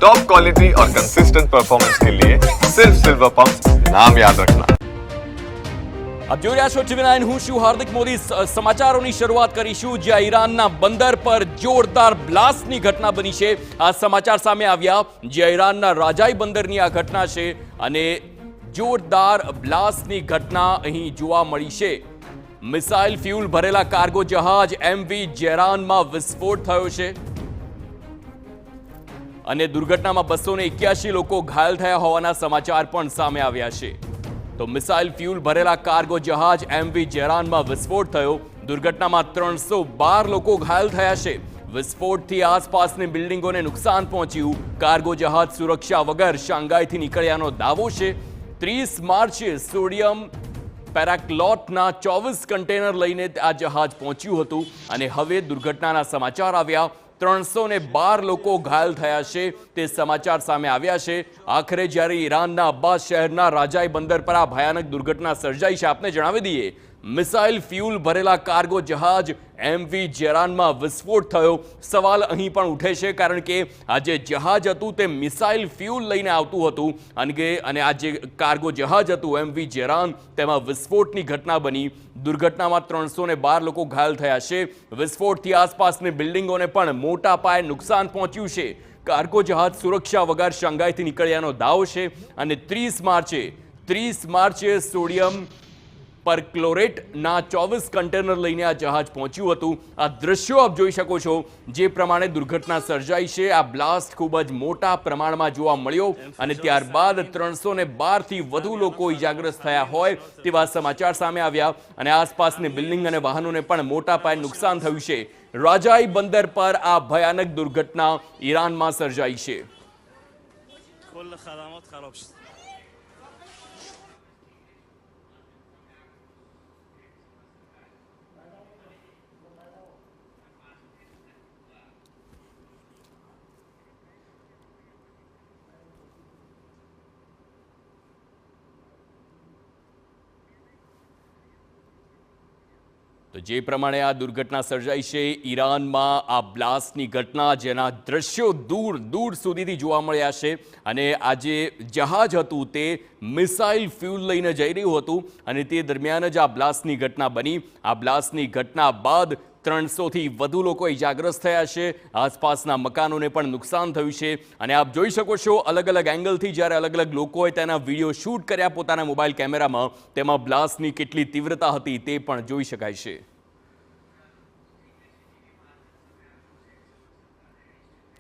Top quality और consistent performance के लिए सिर्फ सिल्वर पंप नाम याद रखना। આપ જોઈ રહ્યા છો TV9, હું છું હાર્દિક મોદી। સમાચારોની શરૂઆત કરીશું જ્યાં ઈરાનના બંદર પર જોરદાર બ્લાસ્ટની ઘટના બની છે। આ સમાચાર સામે આવ્યા જ્યાં ઈરાનના રાજાઈ બંદરની આ ઘટના છે અને જોરદાર બ્લાસ્ટની ઘટના અહીં જોવા મળી છે। મિસાઇલ ફ્યુલ ભરેલા કાર્ગો જહાજ MV જેરાનમાં વિસ્ફોટ થયો છે અને દુર્ઘટનામાં 281 લોકો ઘાયલ થયા હોવાના સમાચાર પણ સામે આવ્યા છે। તો મિસાઇલ ફ્યુલ ભરેલા કાર્ગો જહાજ MV જેરાનમાં વિસ્ફોટ થયો। દુર્ઘટનામાં 312 લોકો ઘાયલ થયા છે। વિસ્ફોટથી આસપાસની બિલ્ડિંગોને નુકસાન પહોંચ્યું। કાર્ગો જહાજ સુરક્ષા વગર શાંઘાઈથી નીકળ્યાનો દાવો છે। 30 માર્ચે સોડિયમ પેરાક્લોટના 24 કન્ટેનર લઈને આ જહાજ પહોંચ્યું હતું અને હવે દુર્ઘટનાના સમાચાર આવ્યા। 312 લોકો ઘાયલ થયા છે તે સમાચાર સામે આવ્યા છે। આખરે જ્યારે ઈરાનના અબ્બાસ શહેરના રાજાઈ બંદર પર આ ભયાનક દુર્ઘટના સર્જાઈ છે, આપને જણાવી દઈએ મિસાઇલ ફ્યુલ ભરેલા કાર્ગો જહાજ MV જેરાનમાં વિસ્ફોટ થયો। સવાલ અહીં પણ ઉઠે છે કારણ કે આ જે જહાજ હતું તે મિસાઇલ ફ્યુલ લઈને આવતું હતું અને આ જે કાર્ગો જહાજ હતું MV જેરાન તેમાં વિસ્ફોટની ઘટના બની। દુર્ઘટનામાં 312 લોકો ઘાયલ થયા છે। વિસ્ફોટથી આસપાસની બિલ્ડિંગોને પણ મોટા પાયે નુકસાન પહોંચ્યું છે। કાર્ગો જહાજ સુરક્ષા વગર શાંઘાઈથી નીકળ્યાનો દાવો છે અને 30 માર્ચે સોડિયમ પરક્લોરેટના 24 કન્ટેનર લઈને આ જહાજ પહોંચ્યું હતું। આ દ્રશ્યો આપ જોઈ શકો છો જે પ્રમાણે દુર્ઘટના સર્જાઈ છે। આ બ્લાસ્ટ ખૂબ જ મોટા પ્રમાણમાં જોવા મળ્યો અને ત્યારબાદ 312થી વધુ લોકો ઇજાગ્રસ્ત થયા હોય તેવા સમાચાર સામે આવ્યા અને આસપાસની બિલ્ડિંગ અને વાહનોને પણ મોટા પાયે નુકસાન થયું છે। રાજાઈ બંદર પર આ ભયાનક દુર્ઘટના ઈરાનમાં સર્જાઈ છે। તો જે પ્રમાણે આ દુર્ઘટના સર્જાઈ છે ઈરાનમાં આ બ્લાસ્ટની ઘટના જેના દ્રશ્યો દૂર સુધીથી જોવા મળ્યા છે અને આ જે જહાજ હતું તે મિસાઇલ ફ્યુલ લઈને જઈ રહ્યું હતું અને તે દરમિયાન જ આ બ્લાસ્ટની ઘટના બની। આ બ્લાસ્ટની ઘટના બાદ 300થી વધુ લોકો ઇજાગ્રસ્ત થયા છે। આસપાસના મકાનોને પણ નુકસાન થયું છે અને આપ જોઈ શકો છો અલગ અલગ એંગલથી જ્યારે અલગ અલગ લોકોએ તેના વિડીયો શૂટ કર્યા પોતાના મોબાઈલ કેમેરામાં, તેમાં બ્લાસ્ટની કેટલી તીવ્રતા હતી તે પણ જોઈ શકાય છે।